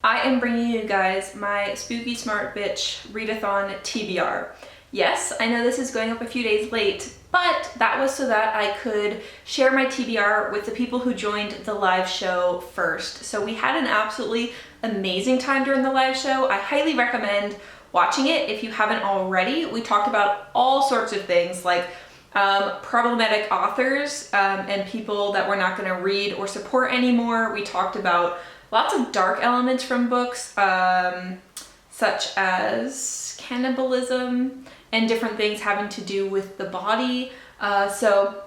I am bringing you guys my Spooky Smart Bitch Readathon TBR. Yes, I know this is going up a few days late, but that was so that I could share my TBR with the people who joined the live show first. So we had an absolutely amazing time during the live show. I highly recommend watching it if you haven't already. We talked about all sorts of things like problematic authors and people that we're not going to read or support anymore. We talked about lots of dark elements from books, such as cannibalism and different things having to do with the body. So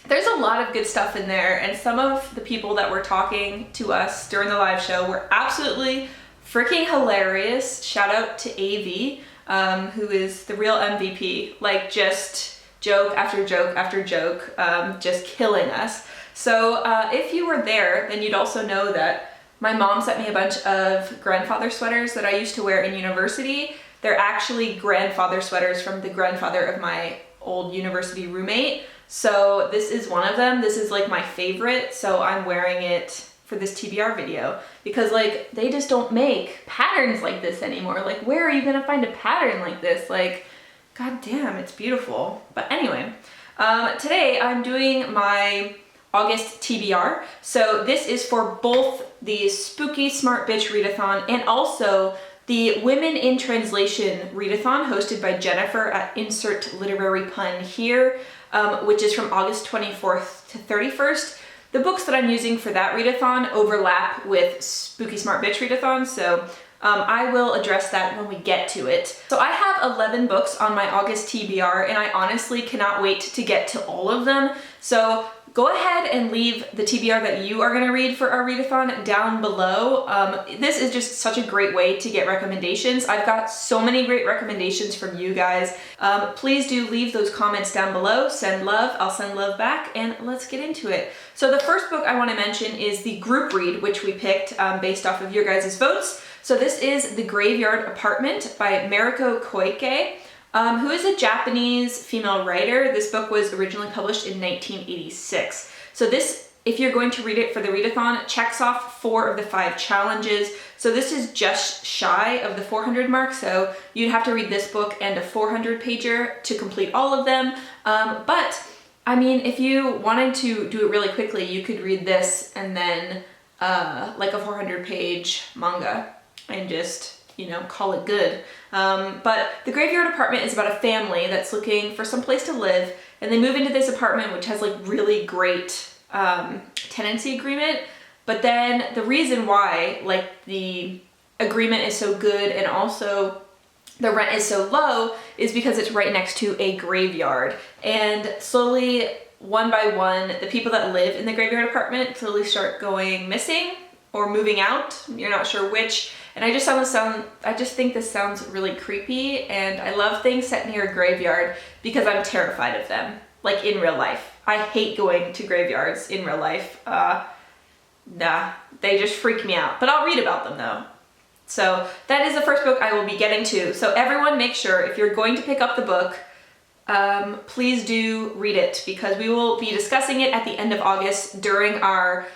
there's a lot of good stuff in there, and some of the people that were talking to us during the live show were absolutely freaking hilarious. Shout out to AV, who is the real MVP, like just joke after joke after joke, just killing us. So if you were there, then you'd also know that my mom sent me a bunch of grandfather sweaters that I used to wear in university. They're actually grandfather sweaters from the grandfather of my old university roommate. So this is one of them. This is like my favorite, so I'm wearing it for this TBR video because like they just don't make patterns like this anymore. Like, where are you gonna find a pattern like this? Like, god damn, it's beautiful. But anyway, today I'm doing my August TBR. So this is for both the Spooky Smart Bitch Readathon and also the Women in Translation Readathon hosted by Jennifer at Insert Literary Pun here, which is from August 24th to 31st. The books that I'm using for that readathon overlap with Spooky Smart Bitch Readathon, so I will address that when we get to it. So I have 11 books on my August TBR, and I honestly cannot wait to get to all of them. So go ahead and leave the TBR that you are going to read for our readathon down below. This is just such a great way to get recommendations. I've got so many great recommendations from you guys. Please do leave those comments down below. Send love, I'll send love back, and let's get into it. So the first book I want to mention is the group read, which we picked based off of your guys' votes. So this is The Graveyard Apartment by Mariko Koike, who is a Japanese female writer. This book was originally published in 1986. So this, if you're going to read it for the readathon, checks off 4 of the 5 challenges. So this is just shy of the 400 mark, so you'd have to read this book and a 400 pager to complete all of them. But I mean, if you wanted to do it really quickly, you could read this and then like a 400 page manga and just, you know, call it good. But The Graveyard Apartment is about a family that's looking for some place to live, and they move into this apartment which has like really great tenancy agreement. But then the reason why like the agreement is so good and also the rent is so low is because it's right next to a graveyard. And slowly, one by one, the people that live in the graveyard apartment slowly start going missing or moving out. You're not sure which. And I just think this sounds really creepy, and I love things set near a graveyard because I'm terrified of them, like in real life. I hate going to graveyards in real life. Nah, they just freak me out, but I'll read about them though. So that is the first book I will be getting to. So everyone make sure, if you're going to pick up the book, please do read it because we will be discussing it at the end of August during our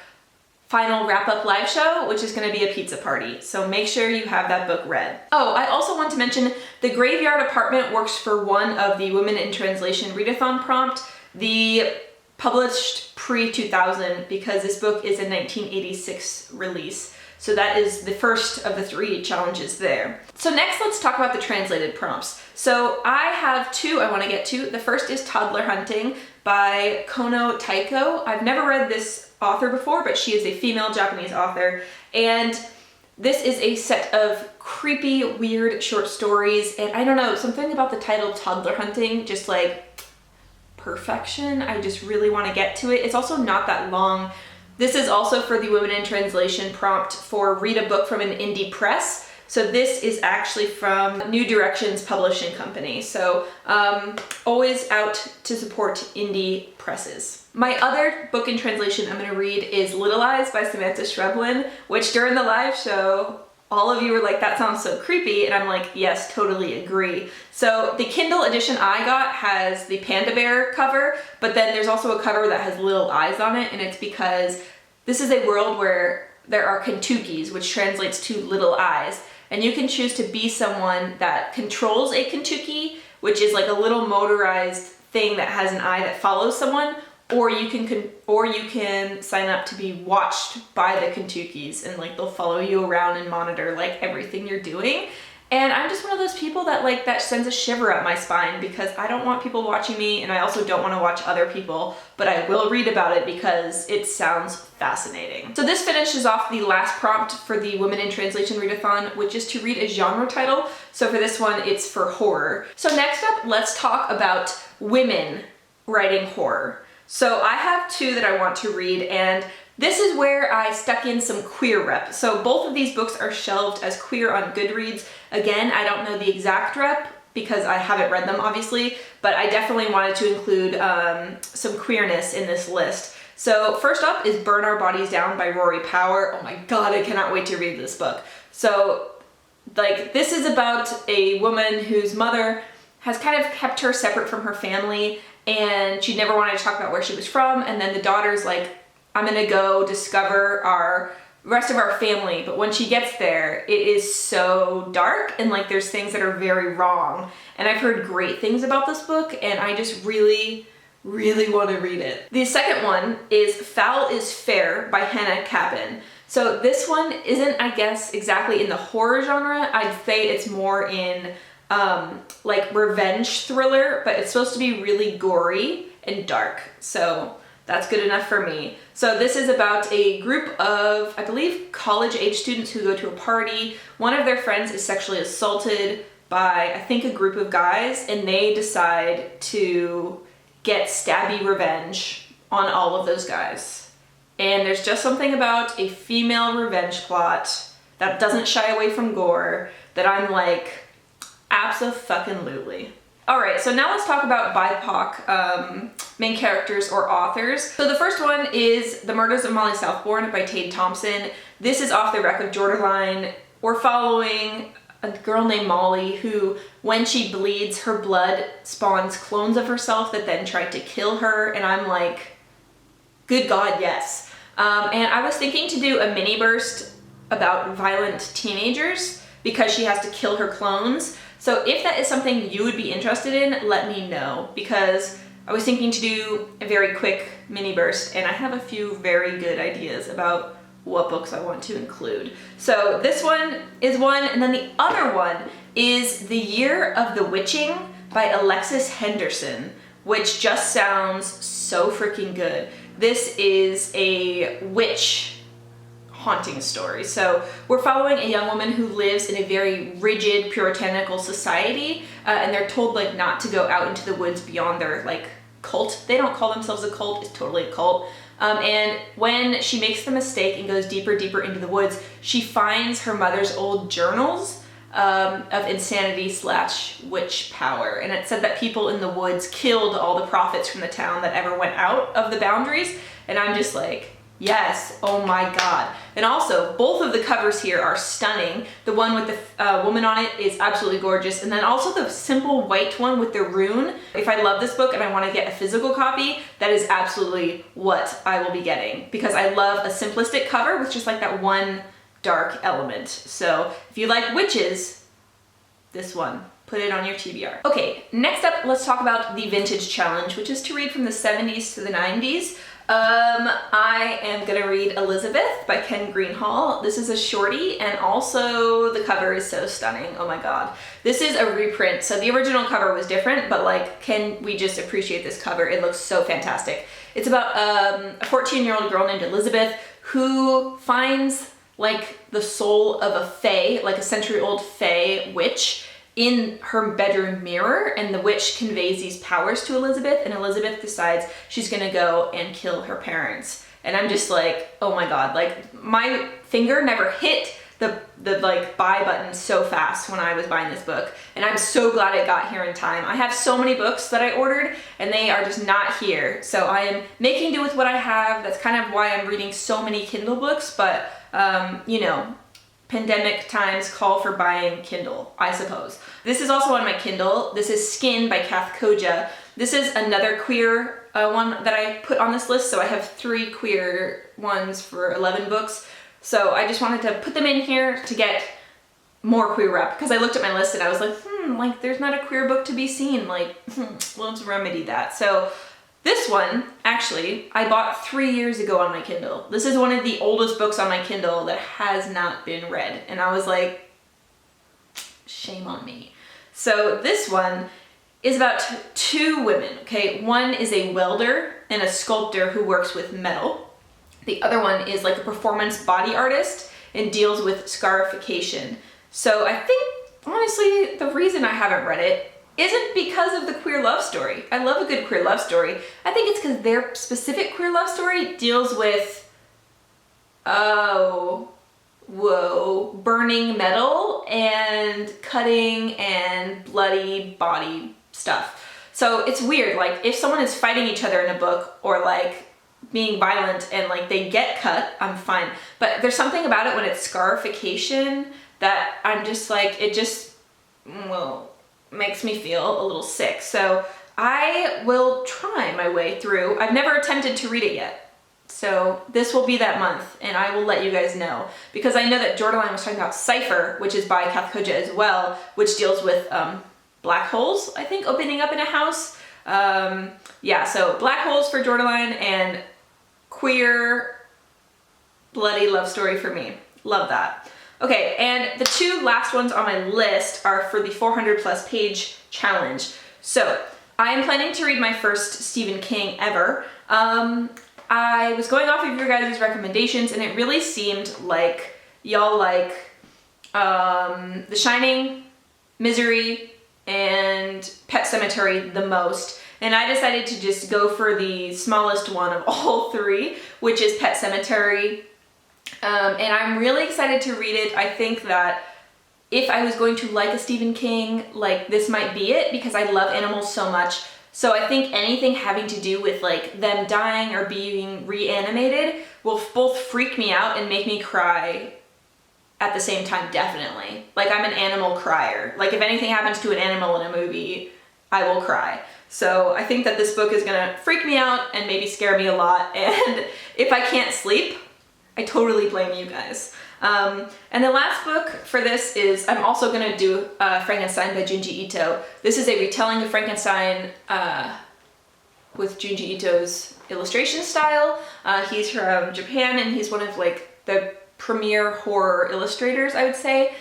final wrap-up live show, which is going to be a pizza party. So make sure you have that book read. Oh, I also want to mention The Graveyard Apartment works for one of the Women in Translation Readathon prompt, the published pre-2000, because this book is a 1986 release. So that is the first of the 3 challenges there. So next, let's talk about the translated prompts. So I have 2 I want to get to. The first is Toddler Hunting by Kono Taeko. I've never read this author before, but she is a female Japanese author, and this is a set of creepy, weird short stories, and I don't know, something about the title Toddler Hunting, just like perfection. I just really want to get to it. It's also not that long. This is also for the Women in Translation prompt for Read a Book from an Indie Press. So this is actually from New Directions Publishing Company. So always out to support indie presses. My other book in translation I'm going to read is Little Eyes by Samanta Schweblin, which during the live show, all of you were like, that sounds so creepy, and I'm like, yes, totally agree. So the Kindle edition I got has the panda bear cover, but then there's also a cover that has little eyes on it, and it's because this is a world where there are Kentukis, which translates to little eyes. And you can choose to be someone that controls a Kentuki, which is like a little motorized thing that has an eye that follows someone, or you can sign up to be watched by the Kentukis, and like they'll follow you around and monitor like everything you're doing. And I'm just one of those people that like that sends a shiver up my spine, because I don't want people watching me, and I also don't want to watch other people, but I will read about it because it sounds fascinating. So this finishes off the last prompt for the Women in Translation Readathon, which is to read a genre title. So for this one, it's for horror. So next up, let's talk about women writing horror. So I have two that I want to read, and this is where I stuck in some queer rep. So both of these books are shelved as queer on Goodreads. Again, I don't know the exact rep because I haven't read them, obviously, but I definitely wanted to include some queerness in this list. So first up is Burn Our Bodies Down by Rory Power. Oh my god, I cannot wait to read this book. So like, this is about a woman whose mother has kind of kept her separate from her family, and she never wanted to talk about where she was from, and then the daughter's like, I'm gonna go discover our rest of our family. But when she gets there, it is so dark, and like there's things that are very wrong. And I've heard great things about this book, and I just really want to read it. The second one is Foul is Fair by Hannah Capin. So this one isn't, I guess, exactly in the horror genre. I'd say it's more in like revenge thriller, but it's supposed to be really gory and dark. So that's good enough for me. So this is about a group of, I believe, college-age students who go to a party. One of their friends is sexually assaulted by, I think, a group of guys, and they decide to get stabby revenge on all of those guys. And there's just something about a female revenge plot that doesn't shy away from gore that I'm like, abso-fucking-lutely. Alright, so now let's talk about BIPOC main characters or authors. So the first one is The Murders of Mollybourne by Tade Thompson. This is off the Wreck of Jordaline. We're following a girl named Molly who, when she bleeds, her blood spawns clones of herself that then try to kill her, and I'm like, good God, yes. And I was thinking to do a mini burst about violent teenagers because she has to kill her clones. So if that is something you would be interested in, let me know, because I was thinking to do a very quick mini burst, and I have a few very good ideas about what books I want to include. So this one is one, and then the other one is The Year of the Witching by Alexis Henderson, which just sounds so freaking good. This is a witch haunting story. So we're following a young woman who lives in a very rigid puritanical society, and they're told like not to go out into the woods beyond their like cult. They don't call themselves a cult, it's totally a cult. And when she makes the mistake and goes deeper into the woods, she finds her mother's old journals of insanity / witch power. And it said that people in the woods killed all the prophets from the town that ever went out of the boundaries. And I'm just like, yes, oh my god. And also, both of the covers here are stunning. The one with the woman on it is absolutely gorgeous. And then also the simple white one with the rune. If I love this book and I want to get a physical copy, that is absolutely what I will be getting. Because I love a simplistic cover with just like that one dark element. So if you like witches, this one. Put it on your TBR. Okay, next up, let's talk about the Vintage Challenge, which is to read from the 70s to the 90s. I am gonna read Elizabeth by Ken Greenhall. This is a shorty, and also the cover is so stunning. Oh my god. This is a reprint, so the original cover was different, but like, can we just appreciate this cover? It looks so fantastic. It's about a 14-year-old girl named Elizabeth who finds like the soul of a fae, like a century-old fae witch, in her bedroom mirror, and the witch conveys these powers to Elizabeth, and Elizabeth decides she's gonna go and kill her parents. And I'm just like, oh my god, like my finger never hit the like buy button so fast when I was buying this book, and I'm so glad it got here in time. I have so many books that I ordered and they are just not here, so I am making do with what I have. That's kind of why I'm reading so many Kindle books, but you know, pandemic times call for buying Kindle, I suppose. This is also on my Kindle. This is Skin by Kathe Koja. This is another queer one that I put on this list, so I have 3 queer ones for 11 books. So I just wanted to put them in here to get more queer rep, because I looked at my list and I was like, like there's not a queer book to be seen, like, let's remedy that. So this one, actually, I bought 3 years ago on my Kindle. This is one of the oldest books on my Kindle that has not been read. And I was like, shame on me. So this one is about two women, okay? One is a welder and a sculptor who works with metal. The other one is like a performance body artist and deals with scarification. So I think, honestly, the reason I haven't read it isn't because of the queer love story. I love a good queer love story. I think it's because their specific queer love story deals with, burning metal and cutting and bloody body stuff. So it's weird, like if someone is fighting each other in a book or like being violent and like they get cut, I'm fine. But there's something about it when it's scarification that I'm just like, it just, makes me feel a little sick. So I will try my way through. I've never attempted to read it yet. So this will be that month and I will let you guys know, because I know that Jordaline was talking about Cipher, which is by Kathe Koja as well, which deals with black holes, I think, opening up in a house. Yeah, so black holes for Jordaline and queer bloody love story for me. Love that. Okay, and the two last ones on my list are for the 400 plus page challenge. So I am planning to read my first Stephen King ever. I was going off of your guys' recommendations and it really seemed like y'all like The Shining, Misery, and Pet Sematary the most. And I decided to just go for the smallest one of all three, which is Pet Sematary. And I'm really excited to read it. I think that if I was going to like a Stephen King, like this might be it, because I love animals so much. So I think anything having to do with like them dying or being reanimated will both freak me out and make me cry at the same time, definitely. Like I'm an animal crier. Like if anything happens to an animal in a movie, I will cry. So I think that this book is gonna freak me out and maybe scare me a lot. And if I can't sleep, I totally blame you guys. And the last book for this is, I'm also gonna do Frankenstein by Junji Ito. This is a retelling of Frankenstein with Junji Ito's illustration style. He's from Japan and he's one of like the premier horror illustrators, I would say.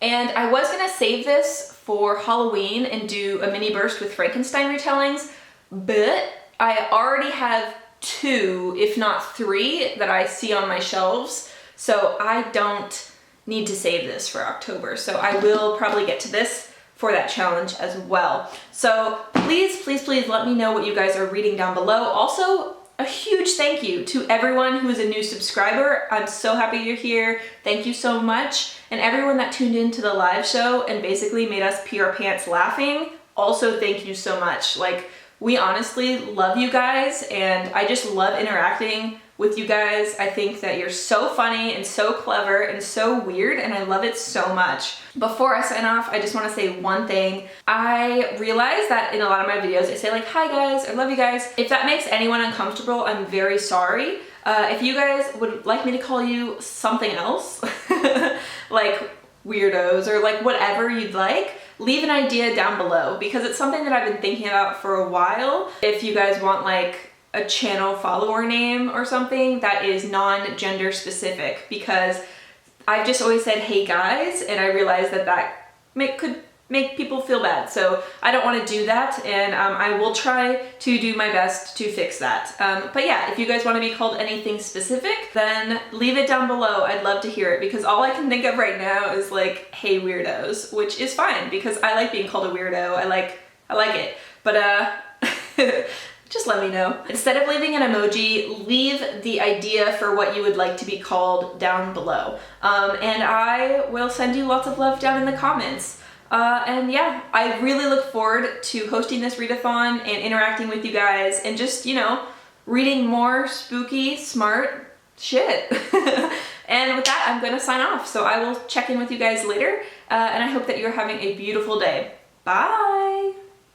And I was gonna save this for Halloween and do a mini burst with Frankenstein retellings, but I already have 2, if not 3, that I see on my shelves. So I don't need to save this for October. So I will probably get to this for that challenge as well. So please, please, please let me know what you guys are reading down below. Also, a huge thank you to everyone who is a new subscriber. I'm so happy you're here. Thank you so much. And everyone that tuned into the live show and basically made us pee our pants laughing, also thank you so much. Like, we honestly love you guys and I just love interacting with you guys. I think that you're so funny and so clever and so weird and I love it so much. Before I sign off, I just want to say one thing. I realize that in a lot of my videos I say like, hi guys, I love you guys. If that makes anyone uncomfortable, I'm very sorry. If you guys would like me to call you something else, like weirdos or like whatever you'd like, leave an idea down below because it's something that I've been thinking about for a while. If you guys want like a channel follower name or something that is non-gender specific, because I've just always said hey guys and I realized that could make people feel bad, so I don't want to do that, and I will try to do my best to fix that. But yeah, if you guys want to be called anything specific, then leave it down below. I'd love to hear it because all I can think of right now is like, hey weirdos, which is fine because I like being called a weirdo. I like it, but just let me know. Instead of leaving an emoji, leave the idea for what you would like to be called down below, and I will send you lots of love down in the comments. And yeah, I really look forward to hosting this readathon and interacting with you guys and just, you know, reading more spooky, smart shit. And with that, I'm going to sign off. So I will check in with you guys later, and I hope that you're having a beautiful day. Bye!